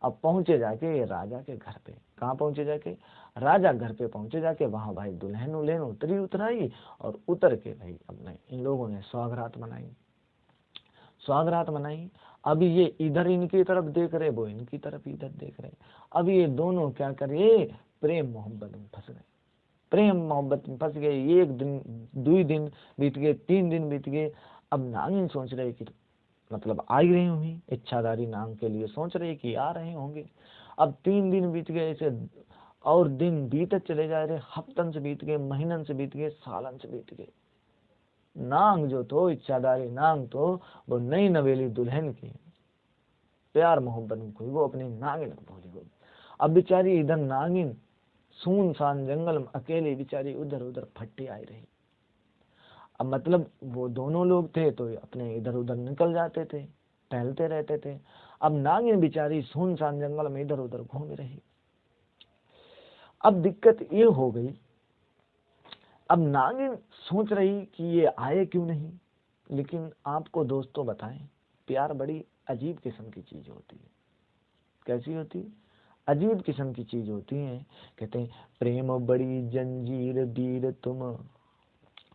अब पहुंचे जाके ये राजा के घर पे, कहाँ पहुंचे जाके, राजा घर पे पहुंचे जाके, वहां भाई दुल्हन उल्हन उतराई और उतर के भाई अपने इन लोगों ने सौगात मनाई। अभी ये इधर इनकी तरफ देख रहे, वो इनकी तरफ इधर देख रहे। अब ये दोनों क्या करे, प्रेम मोहब्बत में फंस गए, प्रेम मोहब्बत में फंस गए। 1 दिन 2 दिन बीत गए, 3 दिन बीत गए। अब नागिन सोच रहे कि मतलब आ ही रहे होंगे, इच्छाधारी नाग के लिए सोच रहे कि आ रहे होंगे। अब 3 दिन बीत गए ऐसे, और दिन बीतते चले जा रहे, हफ्तन से बीत गए, महीनन से बीत गए, सालन से बीत गए। नाग जो तो इच्छाधारी नाग तो वो नई नवेली दुल्हन की प्यार मोहब्बत में खोई, वो अपनी नागिन को भूल गई। अब बेचारी इधर नागिन सुनसान जंगल में अकेले बेचारी उधर उधर फट्टी आई रही। अब मतलब वो दोनों लोग थे तो अपने इधर उधर निकल जाते थे, टहलते रहते थे। अब नागिन बेचारी सुनसान जंगल में इधर उधर घूम रही। अब दिक्कत ये हो गई, अब नागिन सोच रही कि ये आए क्यों नहीं। लेकिन आपको दोस्तों बताएं, प्यार बड़ी अजीब किस्म की चीज होती है। कैसी होती, अजीब किस्म की चीज होती है। कहते हैं प्रेम बड़ी जंजीर वीर तुम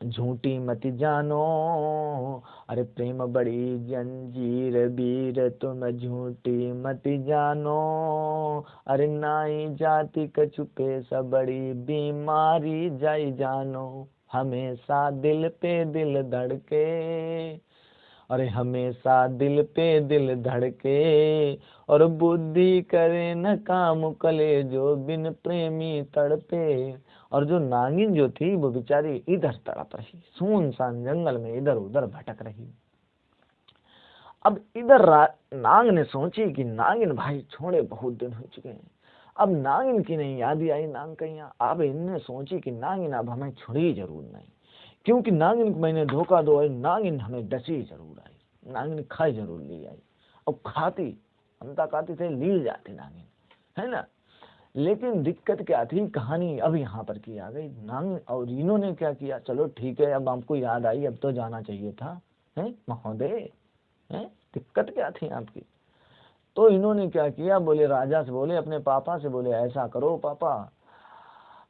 झूठी मत जानो, अरे प्रेम बड़ी जंजीर वीर तुम झूठी मत जानो, अरे नाई जाति कछुपे सब बड़ी बीमारी जाई जानो, हमेशा दिल पे दिल धड़के, अरे हमेशा दिल पे दिल धड़के, और बुद्धि करे न काम कले जो बिन प्रेमी तड़पे। और जो नागिन जो थी वो बेचारी इधर तड़प रही, सुनसान जंगल में इधर उधर भटक रही। अब इधर नाग ने सोची कि नागिन भाई छोड़े बहुत दिन हो चुके हैं, अब नागिन की नहीं याद ही आई नाग कहीं। अब इनने सोची कि नागिन अब हमें छोड़ी जरूर नहीं, क्योंकि नागिन को मैंने धोखा दो, नागिन हमें डसी जरूर आई, नागिन खाई जरूर ली आई। अब खाती हम तक आती थे, ली जाती नागिन, है ना। लेकिन दिक्कत क्या थी, कहानी अब यहाँ पर की आ गई। नागिन और इन्होंने क्या किया, चलो ठीक है अब आपको याद आई, अब तो जाना चाहिए था, है महोदय, है दिक्कत क्या थी आपकी। तो इन्होंने क्या किया, बोले राजा से, बोले अपने पापा से, बोले ऐसा करो पापा,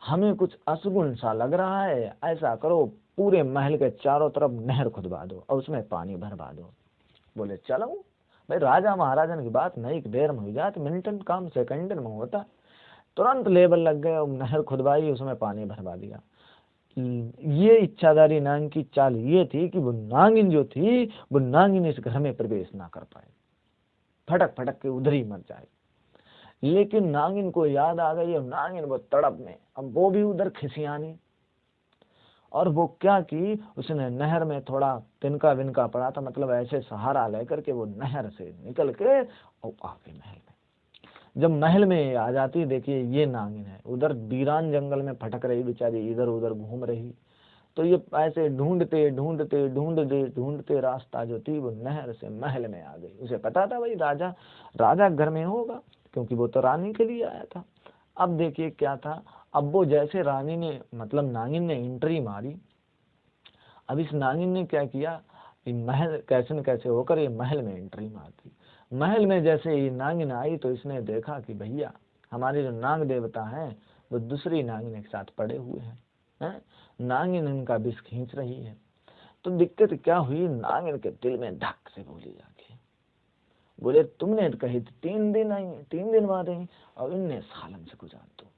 हमें कुछ अशगुन सा लग रहा है, ऐसा करो पूरे महल के चारों तरफ नहर खुदवा दो और उसमें पानी भरवा दो। बोले चलो भाई, राजा महाराजन की बात नहीं देर में हो जाती, मिनटन काम सेकंड में होता। तुरंत लेबर लग गए और नहर खुदवाई, उसमें पानी भरवा दिया। ये इच्छाधारी नाग की चाल ये थी कि वो नागिन जो थी, वो नागिन इस घर में प्रवेश ना कर पाए, फटक फटक के उधर ही मर जाए। लेकिन नागिन को याद आ गई और नागिन वो तड़प में, अब वो भी उधर खिसियानी। और वो क्या की, उसने नहर में थोड़ा तिनका विनका पड़ा था, मतलब ऐसे सहारा लेकर के वो नहर से निकल के और आ गई महल में। जब महल में आ जाती, देखिए ये नागिन है उधर वीरान जंगल में भटक रही बेचारी, इधर उधर घूम रही। तो ये ऐसे ढूंढते ढूंढते ढूंढते ढूंढते रास्ता जो थी वो नहर से महल में आ गई। उसे पता था भाई राजा घर में होगा, क्योंकि वो तो रानी के लिए आया था। अब देखिए क्या था, अब वो जैसे रानी ने मतलब नागिन ने एंट्री मारी, अब इस नागिन ने क्या किया, महल कैसे न कैसे होकर ये महल में एंट्री मारती। महल में जैसे ये नागिन आई तो इसने देखा कि भैया हमारे जो नाग देवता हैं वो दूसरी नागिन के साथ पड़े हुए हैं, नागिन इनका विष खींच रही है। तो दिक्कत क्या हुई, नागिन के दिल में धक से बोली जाके, बोले तुमने कही 3 दिन आई, 3 दिन बाद आई, और इनने सालन से गुजार दो।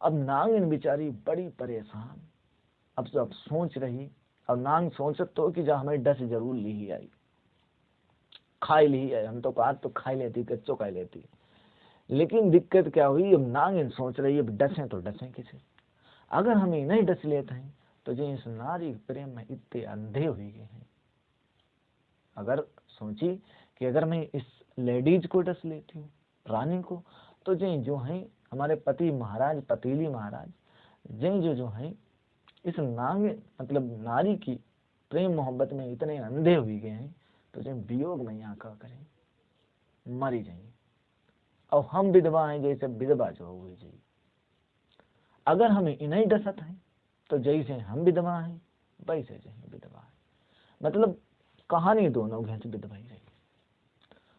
अब नागिन बेचारी बड़ी परेशान, अब सोच रही और नांग सोच सकते हो कि जब हमें डस जरूर ली ही आई, खाई ली है, हम तो आज तो खाई लेती, कच्चो खाई लेती। लेकिन दिक्कत क्या हुई, अब नागिन सोच रही है डसें तो डसें किसे, अगर हम नहीं डस लेते हैं तो जो इस नारी प्रेम में इतने अंधे हुए हैं। अगर सोची कि अगर मैं इस लेडीज को डस लेती हूँ, रानी को, तो जो है हमारे पति महाराज, पतीली महाराज जो है इस नांग मतलब नारी की प्रेम मोहब्बत में इतने अंधे हुए गए हैं, तो जो वियोग में यहाँ क्या करें, मरी जाएंगे। और हम विधवा हैं, जैसे विधवा जो हुई जी, अगर हमें इन्हें डसत है तो जैसे हम विधवा हैं वैसे जो विधवा है, मतलब कहानी दोनों घंटे विधवा ही रही।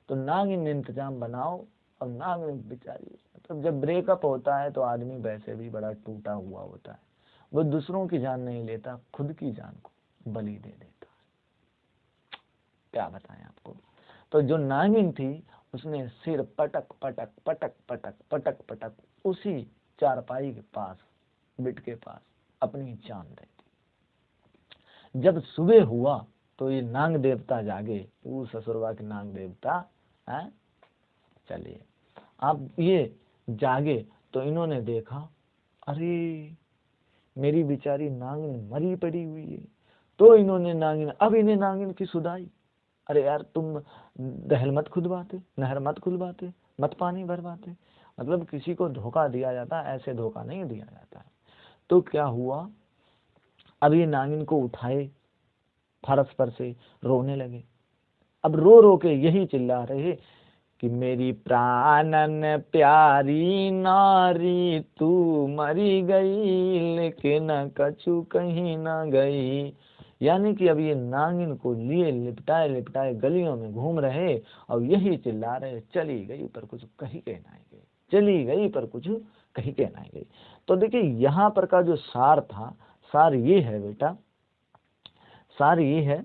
तो नागिन इंतजाम बनाओ। और नागिन बेचारी, मतलब जब ब्रेकअप होता है तो आदमी वैसे भी बड़ा टूटा हुआ होता है, वो दूसरों की जान नहीं लेता, खुद की जान को बलि दे देता है। क्या बताएं आपको। तो जो नागिन थी उसने सिर पटक पटक पटक पटक पटक पटक उसी चारपाई के पास, बिट के पास अपनी जान दे दी। जब सुबह हुआ तो ये नाग देवता जागे, वो ससुरवा के नाग देवता है, चलिए आप ये जागे तो इन्होंने देखा, अरे मेरी बेचारी नागिन मरी पड़ी हुई है। तो इन्होंने नागिन, अब इन्हें नागिन की सुधाई, अरे यार तुम दहल मत खुदवाते, नहर मत खुदवाते, मत पानी भरवाते, मतलब किसी को धोखा दिया जाता है, ऐसे धोखा नहीं दिया जाता है। तो क्या हुआ, अब ये नागिन को उठाए फरस पर से, रोने लगे। अब रो रो के यही चिल्ला रहे कि मेरी प्राणन प्यारी नारी तू मरी गई, लेकिन कछु कहीं ना गई। यानी कि अब ये नागिन को लिए लिपटाए लिपटाए गलियों में घूम रहे और यही चिल्ला रहे, चली गई पर कुछ कहीं कहना ही गई, चली गई पर कुछ कहीं कहना ही गई। तो देखिए यहाँ पर का जो सार था, सार ये है बेटा, सार ये है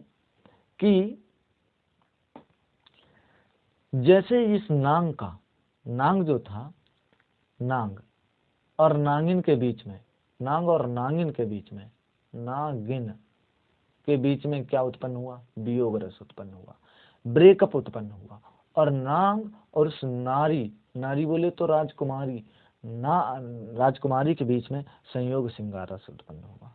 कि जैसे इस नांग का, नांग जो था, नांग और नागिन के बीच में, नांग और नागिन के बीच में, नागिन के बीच में क्या उत्पन्न हुआ, वियोग रस उत्पन्न हुआ, ब्रेकअप उत्पन्न हुआ। और नांग और उस नारी, नारी बोले तो राजकुमारी, ना राजकुमारी के बीच में संयोग श्रृंगार रस उत्पन्न हुआ।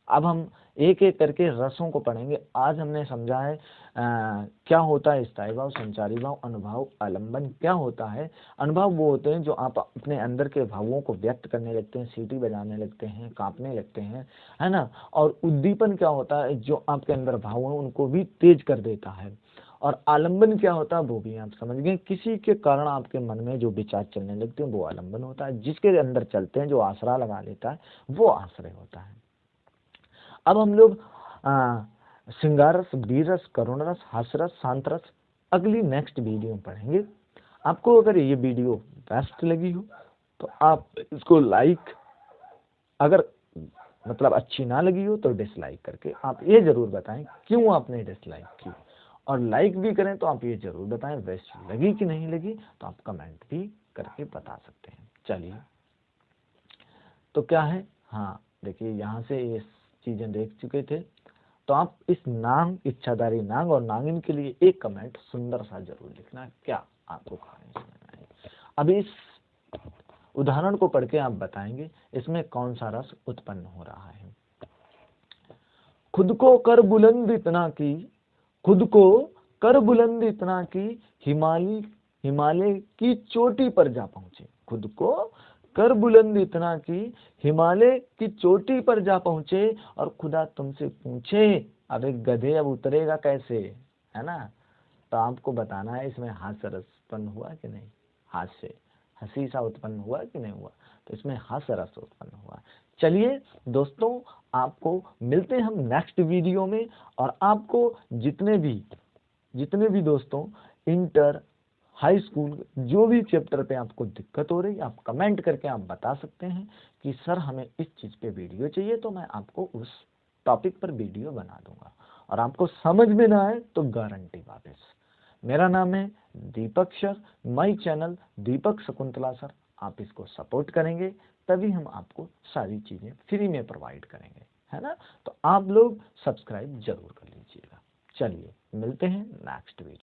अब हम एक एक करके रसों को पढ़ेंगे। आज हमने समझा है क्या होता है स्थायी भाव, संचारी भाव, अनुभव, आलंबन। क्या होता है, अनुभव वो होते हैं जो आप अपने अंदर के भावों को व्यक्त करने लगते हैं, सीटी बजाने लगते हैं, कांपने लगते हैं, है ना। और उद्दीपन क्या होता है, जो आपके अंदर भाव है उनको भी तेज कर देता है। और आलंबन क्या होता है, वो भी आप समझ गए, किसी के कारण आपके मन में जो विचार चलने लगते हैं वो आलंबन होता है। जिसके अंदर चलते हैं, जो आसरा लगा लेता है, वो आश्रय होता है। अब हम लोग श्रृंगार रस, वीर रस, करुण रस, हास्य रस, शांत रस अगली नेक्स्ट वीडियो में पढ़ेंगे। आपको अगर ये वीडियो बेस्ट लगी हो तो आप इसको लाइक, अगर मतलब अच्छी ना लगी हो तो डिसलाइक करके आप ये जरूर बताएं क्यों आपने डिसलाइक की। और लाइक भी करें तो आप ये जरूर बताएं वैसी लगी कि नहीं लगी, तो आप कमेंट भी करके बता सकते हैं। चलिए तो क्या है, हाँ देखिए यहाँ से ये चीजें देख चुके थे। तो आप इस नांग, इच्छाधारी नांग और नागिन के लिए एक कमेंट सुंदर सा जरूर लिखना, क्या आपको कहानी समझ आई। अब इस उदाहरण को पढ़ के आप बताएंगे इसमें कौन सा रस उत्पन्न हो रहा है। खुद को कर बुलंद इतना की, खुद को कर बुलंद इतना की, हिमालय की चोटी पर जा पहुंचे। खुद को कर बुलंद इतना की, हिमालय की चोटी पर जा पहुंचे। और खुदा तुमसे पूछे, अब एक गधे अब उतरेगा कैसे, है ना। तो आपको बताना है इसमें हास्य रस उत्पन्न हुआ कि नहीं, हास्य, हंसी सा उत्पन्न हुआ कि नहीं हुआ, तो इसमें हास्य रस उत्पन्न हुआ। चलिए दोस्तों, आपको मिलते हैं हम नेक्स्ट वीडियो में। और आपको जितने भी दोस्तों इंटर, हाई स्कूल, जो भी चैप्टर पे आपको दिक्कत हो रही है, आप कमेंट करके आप बता सकते हैं कि सर हमें इस चीज पे वीडियो चाहिए, तो मैं आपको उस टॉपिक पर वीडियो बना दूंगा। और आपको समझ में ना आए तो गारंटी वापस। मेरा नाम है Deepak sir, my channel Deepak Shakuntala sir. आप इसको सपोर्ट करेंगे तभी हम आपको सारी चीजें फ्री में प्रोवाइड करेंगे। है ना। तो आप लोग सब्सक्राइब जरूर कर लीजिएगा। चलिए मिलते हैं नेक्स्ट वीडियो।